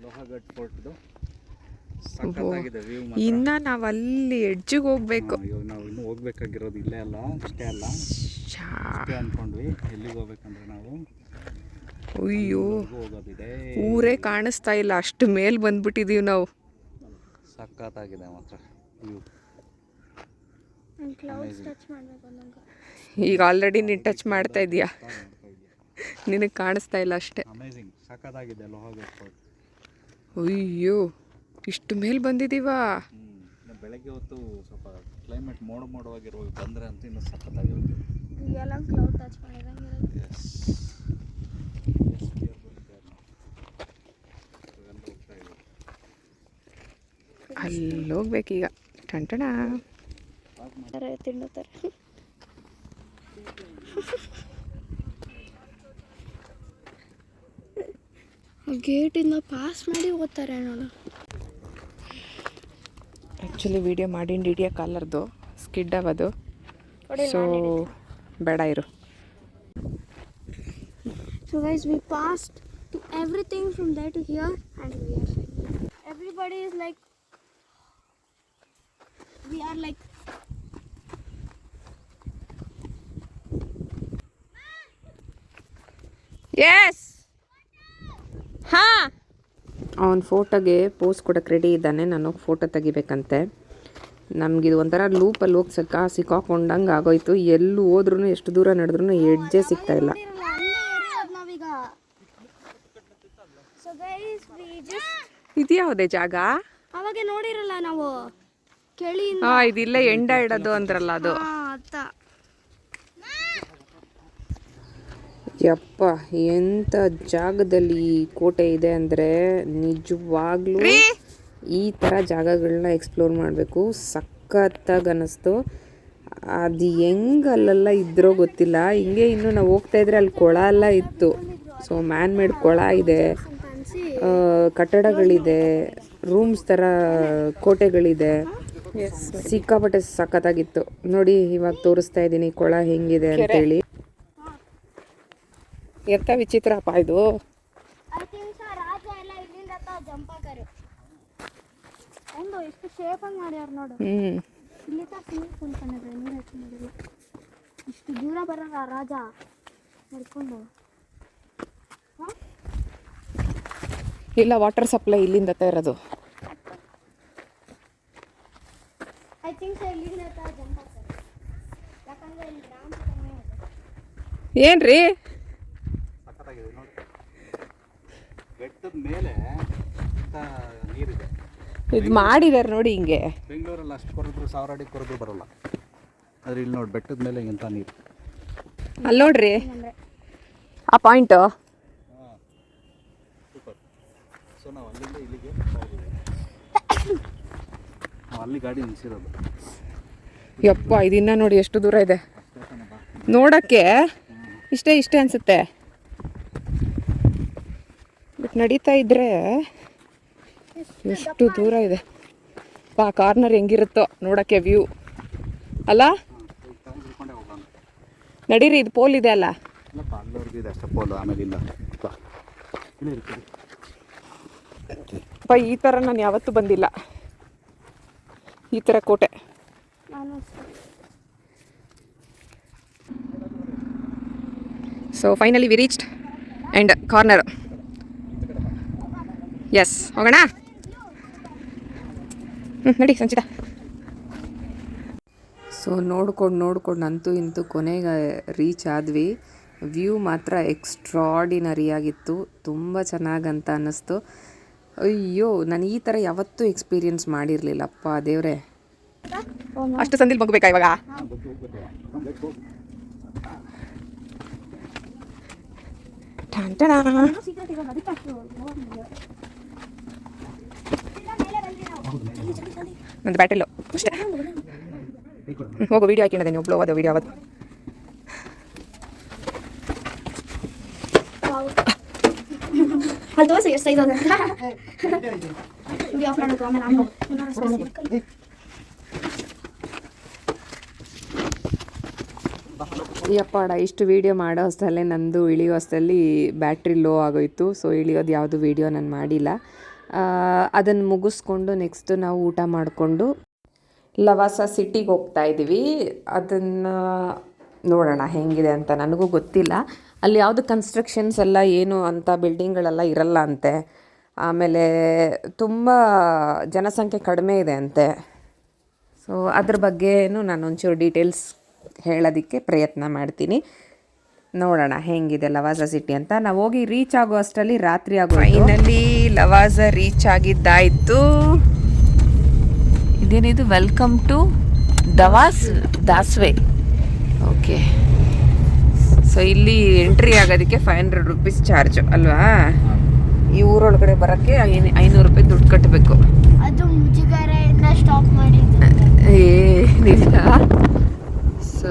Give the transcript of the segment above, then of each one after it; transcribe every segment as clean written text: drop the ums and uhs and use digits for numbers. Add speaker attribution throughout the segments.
Speaker 1: ಲೋಹಗಢ್ ಫೋರ್ಟ್ದು ಸಖತ್ತಾಗಿದೆ ವ್ಯೂ ಮಾತ್ರ.
Speaker 2: ಇನ್ನು ನಾವು ಅಲ್ಲಿ ಎಡ್ಜಿಗೆ ಹೋಗ್ಬೇಕು.
Speaker 1: ಇವಾಗ ನಾವು ಇನ್ನೂ ಹೋಗ್ಬೇಕಾಗಿರೋದು ಇಲ್ಲೇ ಅಲ್ಲ, ಅಷ್ಟೇ ಅಲ್ಲ, ಅಷ್ಟೇ ಅಂದ್ಕೊಂಡ್ವಿ. ಎಲ್ಲಿಗೆ ಹೋಗ್ಬೇಕಂದ್ರೆ ನಾವು
Speaker 2: ಅಯ್ಯೋ
Speaker 1: ಹೋಗೋದಿದೆ.
Speaker 2: ಊರೇ ಕಾಣಿಸ್ತಾ ಇಲ್ಲ, ಅಷ್ಟು ಮೇಲೆ ಬಂದ್ಬಿಟ್ಟಿದೀವಿ ನಾವು.
Speaker 1: ಸಖತ್ತಾಗಿದೆ ಮಾತ್ರ ವ್ಯೂ.
Speaker 2: ಈಗ ಆಲ್ರೆಡಿ ನೀನು ಟಚ್ ಮಾಡ್ತಾ ಇದೀಯಾ, ನಿನಗೆ ಕಾಣಿಸ್ತಾ ಇಲ್ಲ ಅಷ್ಟೇ.
Speaker 1: ಅಮೇಝಿಂಗ್, ಸಖತ್ತಾಗಿದೆ ಲೋಹಗಢ್ ಫೋರ್ಟ್.
Speaker 2: ಅಯ್ಯೋ ಇಷ್ಟು ಮೇಲೆ ಬಂದಿದ್ದೀವಾ.
Speaker 1: ಬೆಳಗ್ಗೆ ಹೊತ್ತು ಸ್ವಲ್ಪ ಕ್ಲೈಮೇಟ್ ಮೋಡವಾಗಿರುವಾಗ ಬಂದರೆ ಅಂತ ಇನ್ನೂ ಸಖತ್ತಾಗಿರುತ್ತೆ.
Speaker 2: ಅಲ್ಲಿ ಹೋಗ್ಬೇಕೀಗ. ಟಂಟಣ
Speaker 3: ತಿನ್ನುತ್ತಾರೆ. ಗೇಟಿಂದ ಪಾಸ್ ಮಾಡಿ ಹೋಗ್ತಾರೆ ನೋಡು.
Speaker 2: ಆ್ಯಕ್ಚುಲಿ ವಿಡಿಯೋ ಮಾಡಿ ಹಿಡಿಯೋಕ್ಕಾಗಲಾರ್ದು, ಸ್ಕಿಡ್ ಆಗೋದು. ಸೊ ಬೇಡ ಇರು.
Speaker 3: So guys, we passed to everything from there to here and we are fine. Everybody is like, we are like
Speaker 2: yes. ಹಾಂ, ಅವನ ಫೋಟೋಗೆ ಪೋಸ್ ಕೊಡೋಕ್ಕೆ ರೆಡಿ ಇದ್ದಾನೆ. ನಾನು ಫೋಟೋ ತೆಗಿಬೇಕಂತೆ. ನಮಗಿದು ಒಂಥರ ಲೂಪಲ್ಲಿ ಹೋಗಿ ಸಿಕ್ಕಾಕೊಂಡಂಗೆ ಆಗೋಯ್ತು. ಎಲ್ಲೂ ಹೋದ್ರೂ ಎಷ್ಟು ದೂರ ನಡೆದ್ರೂ ಎಡ್ಜೇ ಸಿಗ್ತಾಯಿಲ್ಲ. ಇದ್ಯಾವುದೇ ಜಾಗ
Speaker 3: ಅವಾಗ ನೋಡಿರಲ್ಲ ನಾವು ಕೇಳಿ.
Speaker 2: ಹಾಂ, ಇದಿಲ್ಲ ಎಂಡ ಇಡೋದು ಅಂದ್ರಲ್ಲ ಅದು. ಯಪ್ಪ, ಎಂಥ ಜಾಗದಲ್ಲಿ ಕೋಟೆ ಇದೆ ಅಂದರೆ ನಿಜವಾಗ್ಲೂ ಈ ಥರ ಜಾಗಗಳನ್ನ ಎಕ್ಸ್ಪ್ಲೋರ್ ಮಾಡಬೇಕು. ಸಖತ್ತಾಗಿ ಅನ್ನಿಸ್ತು. ಅದು ಹೆಂಗೆ ಅಲ್ಲೆಲ್ಲ ಇದ್ರೋ ಗೊತ್ತಿಲ್ಲ. ಹಿಂಗೆ ಇನ್ನು ನಾವು ಹೋಗ್ತಾ ಇದ್ರೆ ಅಲ್ಲಿ ಕೊಳ ಎಲ್ಲ ಇತ್ತು. ಸೊ ಮ್ಯಾನ್ ಮೇಡ್ ಕೊಳ ಇದೆ, ಕಟ್ಟಡಗಳಿದೆ, ರೂಮ್ಸ್ ಥರ ಕೋಟೆಗಳಿದೆ. ಸಿಕ್ಕಾಪಟ್ಟೆ ಸಖತ್ತಾಗಿತ್ತು. ನೋಡಿ ಇವಾಗ ತೋರಿಸ್ತಾ ಇದ್ದೀನಿ ಕೊಳ ಹೆಂಗಿದೆ ಅಂತೇಳಿ. ಎಂಥ ವಿಚಿತ್ರಪ್ಪ ಇದು.
Speaker 3: ಎಷ್ಟು ಶೇಪ್ ಆಗಿ ಮಾಡ್ಯಾರ ನೋಡು. ಇಲ್ಲಿ ಕುಂತ್ಕೊಂಡಿದ್ರೆ ನೀರು ಹಚ್ಕೊಂಡಿಲ್ಲ. ಇಷ್ಟು ದೂರ ಬರೋಣ ರಾಜ ನಡ್ಕೊಂಡು.
Speaker 2: ಇಲ್ಲ, ವಾಟರ್ ಸಪ್ಲೈ ಇಲ್ಲಿಂದ ಇರೋದು.
Speaker 3: ಐ ಥಿಂಕ್ ಇಲ್ಲಿಂದ ಜಂಪ್ ಆಗ್ತಾರೆ. ಯಾಕಂದ್ರೆ ಇಲ್ಲಿ ಗ್ರಾಮ
Speaker 2: ಏನ್ರಿ
Speaker 1: ಸಖತ್ತಾಗಿದೆ ನೋಡಿ. ಬೆಟ್ಟದ ಮೇಲೆ ನೀರಿದೆ.
Speaker 2: ಇದು ಮಾಡಿದಾರೆ ನೋಡಿ. ಹಿಂಗೆ
Speaker 1: ಬೆಂಗಳೂರಲ್ಲಿ ಅಷ್ಟು ಕೊರಿದ್ರು 1000 ಅಡಿ ಕೊರಿದ್ರು ಬರೋಲ್ಲ. ಆದರೆ ಇಲ್ಲಿ ನೋಡಿ ಬೆಟ್ಟದ ಮೇಲೆ ಎಂಥ ನೀರು.
Speaker 2: ಅಲ್ಲಿ ನೋಡ್ರಿ ಆ ಪಾಯಿಂಟು.
Speaker 1: ಸೂಪರ್. ಸೊ ನಾವು ಅಲ್ಲಿಂದ ಇಲ್ಲಿಗೆ ನಾವು ಅಲ್ಲಿ ಗಾಡಿ ನಿಲ್ಲಿಸಿರೋದು.
Speaker 2: ಯಪ್ಪ, ಇದನ್ನ ನೋಡಿ ಎಷ್ಟು ದೂರ ಇದೆ ನೋಡೋಕ್ಕೆ. ಇಷ್ಟೇ ಅನಿಸುತ್ತೆ, ಬಟ್ ನಡೀತಾ ಇದ್ರೆ ಎಷ್ಟು ದೂರ ಇದೆ. ಕಾರ್ನರ್ ಹೆಂಗಿರುತ್ತೋ ನೋಡೋಕ್ಕೆ ವ್ಯೂ ಅಲ್ಲ. ನಡೀರಿ, ಇದು ಪೋಲ್ ಇದೆ ಅಲ್ಲ.
Speaker 1: ಅಷ್ಟೇ ಪೋಲ್, ಆಮೇಲೆ ಇಲ್ಲ.
Speaker 2: ಈ ಥರ ನಾನು ಯಾವತ್ತೂ ಬಂದಿಲ್ಲ, ಈ ಥರ ಕೋಟೆ. So finally we reached and corner. Yes, ಹೋಗೋಣ. ನಡಿ ಸಂಚಿತಾ. ಸೊ ನೋಡ್ಕೊಂಡು ಅಂತೂ ಇಂತೂ ಕೊನೆಗೆ ರೀಚ್ ಆದ್ವಿ. ವ್ಯೂ ಮಾತ್ರ ಎಕ್ಸ್ಟ್ರಾಡಿನರಿ ಆಗಿತ್ತು, ತುಂಬ ಚೆನ್ನಾಗಂತ ಅನ್ನಿಸ್ತು. ಅಯ್ಯೋ, ನಾನು ಈ ಥರ ಯಾವತ್ತೂ ಎಕ್ಸ್ಪೀರಿಯನ್ಸ್ ಮಾಡಿರಲಿಲ್ಲಪ್ಪ ದೇವ್ರೆ. ಅಷ್ಟು ಸಂದಿಲ್ ಮಗಬೇಕಾ ಇವಾಗ? ನಂದು ಬ್ಯಾಟರಿಲು ಅಷ್ಟೇ. ಹೋಗು, ವೀಡಿಯೋ ಹಾಕಿನದೆ ನೀವು ಒಬ್ಳು ಹೋದ ವೀಡಿಯೋ ಅವತ್ತು.
Speaker 3: ಅಲ್ಲಿ ದೋಸೆ ಎಷ್ಟು ಸೈಜ್ ಅಂತ ಆಫ್ ಮಾಡೋದು. ಆಮೇಲೆ ನಾನು
Speaker 2: ಯಪ್ಪಾಡ ಇಷ್ಟು ವೀಡಿಯೋ ಮಾಡೋ ಅಷ್ಟರಲ್ಲೇ ನಂದು ಇಳಿಯೋ ಅಷ್ಟರಲ್ಲಿ ಬ್ಯಾಟ್ರಿ ಲೋ ಆಗೋಯಿತು. ಸೊ ಇಳಿಯೋದು ಯಾವುದು ವೀಡಿಯೋ ನಾನು ಮಾಡಿಲ್ಲ. ಅದನ್ನು ಮುಗಿಸ್ಕೊಂಡು ನೆಕ್ಸ್ಟ್ ನಾವು ಊಟ ಮಾಡಿಕೊಂಡು ಲವಾಸ ಸಿಟಿಗೆ ಹೋಗ್ತಾ ಇದ್ದೀವಿ. ಅದನ್ನು ನೋಡೋಣ ಹೆಂಗಿದೆ ಅಂತ. ನನಗೂ ಗೊತ್ತಿಲ್ಲ, ಅಲ್ಲಿ ಯಾವುದು ಕನ್ಸ್ಟ್ರಕ್ಷನ್ಸ್ ಎಲ್ಲ ಏನು ಅಂತ ಬಿಲ್ಡಿಂಗ್ಗಳೆಲ್ಲ ಇರಲ್ಲ ಅಂತೆ. ಆಮೇಲೆ ತುಂಬ ಜನಸಂಖ್ಯೆ ಕಡಿಮೆ ಇದೆ ಅಂತೆ. ಸೊ ಅದ್ರ ಬಗ್ಗೆನೂ ನಾನು ಒಂಚೂರು ಡೀಟೇಲ್ಸ್ ಹೇಳೋದಕ್ಕೆ ಪ್ರಯತ್ನ ಮಾಡ್ತೀನಿ. ನೋಡೋಣ ಹೆಂಗಿದೆ ಲವಾಸ ಸಿಟಿ ಅಂತ. ನಾವು ಹೋಗಿ ರೀಚ್ ಆಗೋ ಅಷ್ಟರಲ್ಲಿ ರಾತ್ರಿ ಆಗೋ. ಫೈನಲಿ ಲವಾಸ ರೀಚ್ ಆಗಿದ್ದಾಯಿತು. ಇದೇನಿದು, welcome to Dasve. Okay, so ಇಲ್ಲಿ ಎಂಟ್ರಿ ಆಗೋದಕ್ಕೆ 500 ರೂಪೀಸ್ ಚಾರ್ಜು ಅಲ್ವಾ? ಈ ಊರೊಳಗಡೆ ಬರೋಕ್ಕೆ 500 ರೂಪಾಯಿ ದುಡ್ಡು ಕಟ್ಟಬೇಕು.
Speaker 3: ಅದು ಮುಜುಗರೆಯಿಂದ ಸ್ಟಾಪ್ ಮಾಡಿದ್ದು.
Speaker 2: ನಿಜ. ಸೊ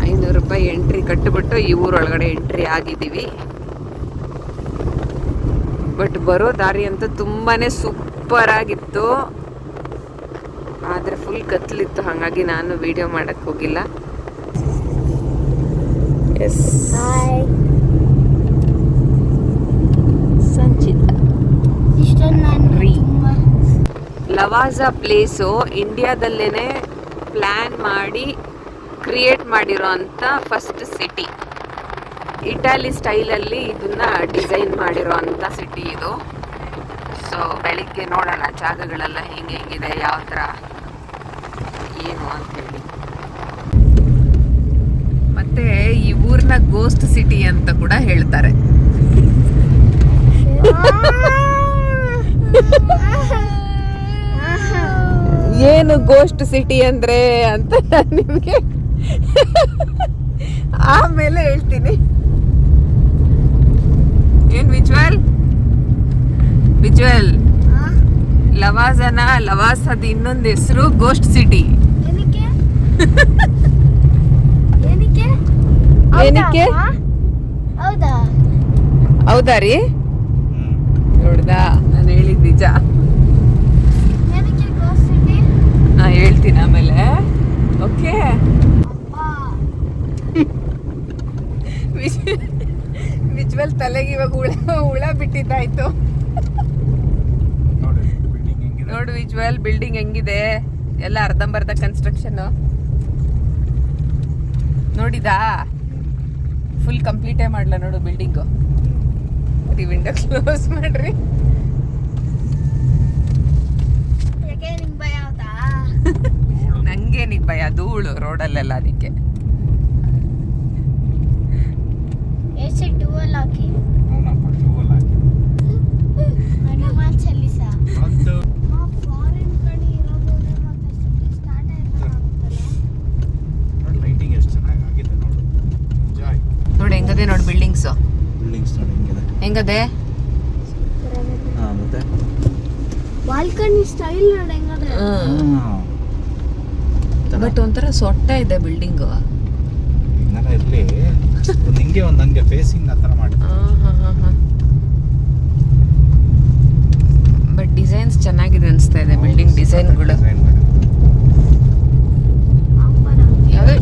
Speaker 2: 500 ರೂಪಾಯಿ ಎಂಟ್ರಿ ಕಟ್ಟಿಬಿಟ್ಟು ಈ ಊರೊಳಗಡೆ ಎಂಟ್ರಿ ಆಗಿದ್ದೀವಿ. ಬಟ್ ಬರೋ ದಾರಿ ಅಂತೂ ತುಂಬಾ ಸೂಪರ್ ಆಗಿತ್ತು. ಆದರೆ ಫುಲ್ ಕತ್ಲಿತ್ತು, ಹಾಗಾಗಿ ನಾನು ವಿಡಿಯೋ ಮಾಡೋಕ್ಕೆ ಹೋಗಿಲ್ಲ. ಎಸ್, ಸಂಚಿತ ಲವಾಸ ಪ್ಲೇಸು ಇಂಡಿಯಾದಲ್ಲೇ ಪ್ಲ್ಯಾನ್ ಮಾಡಿ ಕ್ರಿಯೇಟ್ ಮಾಡಿರೋ ಅಂಥ ಫಸ್ಟ್ ಸಿಟಿ. ಇಟಾಲಿ ಸ್ಟೈಲಲ್ಲಿ ಇದನ್ನ ಡಿಸೈನ್ ಮಾಡಿರೋ ಅಂಥ ಸಿಟಿ ಇದು. ಸೊ ಬೆಳಿಗ್ಗೆ ನೋಡೋಣ ಜಾಗಗಳೆಲ್ಲ ಹೆಂಗಿದೆ, ಯಾವ ಥರ ಏನು ಅಂತೇಳಿ. ಮತ್ತೆ ಈ ಊರ್ನ ಗೋಸ್ಟ್ ಸಿಟಿ ಅಂತ ಕೂಡ ಹೇಳ್ತಾರೆ. ಏನು ಗೋಸ್ಟ್ ಸಿಟಿ ಅಂದ್ರೆ ಅಂತ ನಿಮಗೆ ಆಮೇಲೆ ಹೇಳ್ತೀನಿ. ಏನ್ ವಿಜುವಲ್ ಲವಾಸದ ಇನ್ನೊಂದು ಹೆಸರು ಗೋಸ್ಟ್ ಸಿಟಿ. ಏನಕ್ಕೆ? ಹೌದಾ ರೀ? ನೋಡ್ದಾ, ನಾನು ಹೇಳಿದ್ ನಿಜ. ನಾ ಹೇಳ್ತೀನಿ ಆಮೇಲೆ. ಓಕೆ, ವಿಜುವಲ್ ತಲೆಗೆ ಇವಾಗ ಹುಳ ಬಿಟ್ಟಿದ್ದಾಯ್ತು. ನೋಡು ವಿಜುವಲ್, ಬಿಲ್ಡಿಂಗ್ ಹೆಂಗಿದೆ, ಎಲ್ಲ ಅರ್ಧಂಬರ್ಧ ಕನ್ಸ್ಟ್ರಕ್ಷನ್. ನೋಡಿದಾ? ಫುಲ್ ಕಂಪ್ಲೀಟೇ ಮಾಡಲ ನೋಡು ಬಿಲ್ಡಿಂಗು. ಈ ವಿಂಡೋ ಕ್ಲೋಸ್ ಮಾಡ್ರಿ. ನಂಗೇನಿಗೆ ಭಯ, ಧೂಳು ರೋಡಲ್ಲೆಲ್ಲ, ಅದಕ್ಕೆ. ನೋಡಿ ಹೆಂಗದೆ, ನೋಡಿ ಬಿಲ್ಡಿಂಗ್ಸ್ ಹೆಂಗದೆ.
Speaker 3: ಬಾಲ್ಕನಿ ಸ್ಟೈಲ್ ನೋಡಿ ಹೆಂಗದೆ.
Speaker 2: ಬಟ್ ಒಂಥರ ಸೊಟ್ಟ ಇದೆ ಬಿಲ್ಡಿಂಗು.
Speaker 1: ಹಿಂಗೆ ಒಂದು ಹಂಗೆ ಫೇಸಿಂಗ್ ಆ ಥರ ಮಾಡಿ.
Speaker 2: ಬಟ್ ಡಿಸೈನ್ಸ್ ಚೆನ್ನಾಗಿದೆ ಅನಿಸ್ತಾ ಇದೆ, ಬಿಲ್ಡಿಂಗ್ ಡಿಸೈನ್ಗಳು. ಯಾವುದು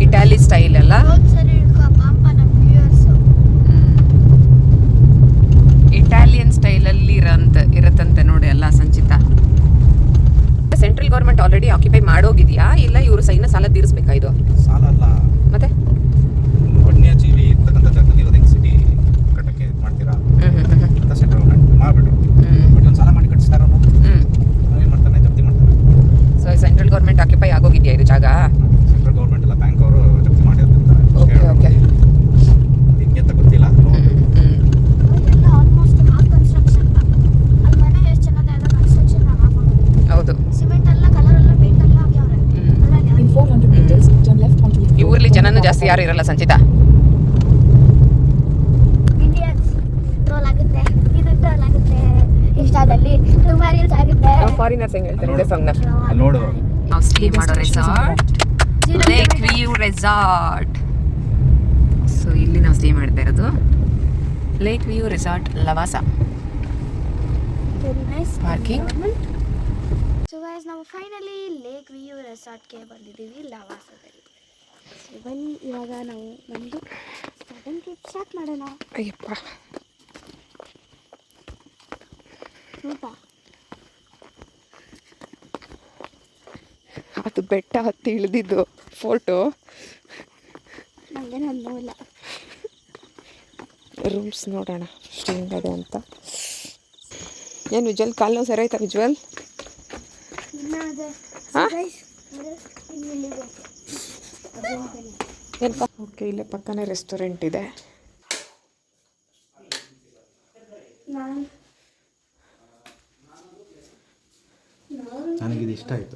Speaker 2: ಇಟಾಲಿ ಸ್ಟೈಲ್ ಅಲ್ಲ? ಇಟಾಲಿಯನ್ ಸ್ಟೈಲಲ್ಲಿ ಇರತ್ತಂತೆ ನೋಡಿ ಎಲ್ಲ ಸಂಚಿತ. ಸೆಂಟ್ರಲ್ ಗೌರ್ಮೆಂಟ್ ಆಲ್ರೆಡಿ ಆಕ್ಯುಪೈ ಮಾಡೋಗಿದೆಯಾ, ಇಲ್ಲ ಇವರು ಸೈನ ಸಾಲ ತೀರಿಸಬೇಕಾ? ಇದು
Speaker 1: ಸಾಲ ಅಲ್ಲ,
Speaker 2: ಮತ್ತೆ
Speaker 1: ವನ್ಯಜೀವಿ ಇರ್ತಕ್ಕಂಥ ಜಾಗದಲ್ಲಿ ಇರೋದಕ್ಕೆ ಸಿಟಿ ಕಟ್ಟಕ್ಕೆ ಮಾಡ್ತೀರಾ ಅಂತ ಸೆಂಟ್ರಲ್ ಗೌರ್ಮೆಂಟ್ ಮಾಡಿಬಿಟ್ರು. ಬಟ್ ಒಂದು ಸಾಲ ಮಾಡಿ ಕಟ್ಟಿಸ್ತಾರ, ಏನು ಮಾಡ್ತಾನೆ, ಜಪ್ತಿ ಮಾಡ್ತಾರೆ.
Speaker 2: ಸೊ ಸೆಂಟ್ರಲ್ ಗೌರ್ಮೆಂಟ್ ಆಕ್ಯುಪೈ ಆಗೋಗಿದೆಯಾ ಇದು ಜಾಗ?
Speaker 1: ಸೆಂಟ್ರಲ್ ಗೌರ್ಮೆಂಟ್ ಎಲ್ಲ ಬ್ಯಾಂಕ್ ಅವರು ಜಪ್ತಿ ಮಾಡಿರ್ತಾರೆ.
Speaker 2: ಓಕೆ ಓಕೆ,
Speaker 1: ಹಿಂಗೆ ಅಂತ ಗೊತ್ತಿಲ್ಲ.
Speaker 2: ಹೌದು,
Speaker 3: ಸಿಮೆಂಟ್ ಎಲ್ಲ ಕಲರ್ ಎಲ್ಲ ಪೇಂಟ್ ಎಲ್ಲ ಆಗ್ಯಾವ್ರೆ.
Speaker 2: ಈ ಊರ್ಲಿ ಜನನು ಜಾಸ್ತಿ ಯಾರು ಇರಲ್ಲ ಸಂಚಿತ.
Speaker 3: ಇಂಡಿಯನ್ಸ್ ಟ್ರೋಲ್ ಆಗುತ್ತೆ, ಇದು ಟ್ರೋಲ್ ಆಗುತ್ತೆ, ಇನ್ಸ್ಟಾದಲ್ಲಿ ತುಂಬಾ ರೀಲ್ಸ್ ಆಗುತ್ತೆ.
Speaker 2: ಫಾರಿನರ್ಸ್ ಹೆಂಗ್ ಹೇಳ್ತಾರೆ ಇದೇ ಸಾಂಗ್ನ.
Speaker 1: ನೋಡು,
Speaker 2: ನಾವು ಸ್ಟೇ ಮಾಡೋ resort lake view resort. So ಇಲ್ಲಿ ನಾವು ಸ್ಟೇ ಮಾಡ್ತಾ ಇರೋದು lake view resort Lavasa. Parking.
Speaker 3: So guys, ನಾವು ಫೈನಲಿ ಲೇಕ್ ವ್ಯೂ ರೆಸಾರ್ಟ್ಗೆ ಬಂದಿದ್ದೀವಿ ಲವಾಸದಲ್ಲಿ. ಬನ್ನಿ ಇವಾಗ ನಾವು ಒಂದು ಸಡನ್ ಟ್ರಿಪ್ ಸ್ಟಾರ್ಟ್ ಮಾಡೋಣ.
Speaker 2: ಅಯ್ಯಪ್ಪ,
Speaker 3: ಊಟ
Speaker 2: ಅದು ಬೆಟ್ಟ ಹತ್ತಿ ಇಳಿದಿದ್ದು ಫೋಟೋ.
Speaker 3: ನನಗೆ ನಾನು ಇಲ್ಲ.
Speaker 2: ರೂಮ್ಸ್ ನೋಡೋಣ ಎಷ್ಟು ಹೆಂಗದೆ ಅಂತ. ಏನು ವಿಜುವಲ್ ಕಾಲು ನೋವು ಸರಿ ಆಯ್ತಾ ವಿಜುವಲ್?
Speaker 3: ಇನ್ನ ಅದೇ
Speaker 2: ಹಾಂ
Speaker 3: ಗೈಸ್ ಇಲ್ಲಿದೆ
Speaker 2: ಏನಪ್ಪ? ಓಕೆ, ಇಲ್ಲೇ ಪಕ್ಕನೇ ರೆಸ್ಟೋರೆಂಟ್ ಇದೆ.
Speaker 3: ನಾನು
Speaker 1: ನನಗಿದು ಇಷ್ಟ ಆಯಿತು.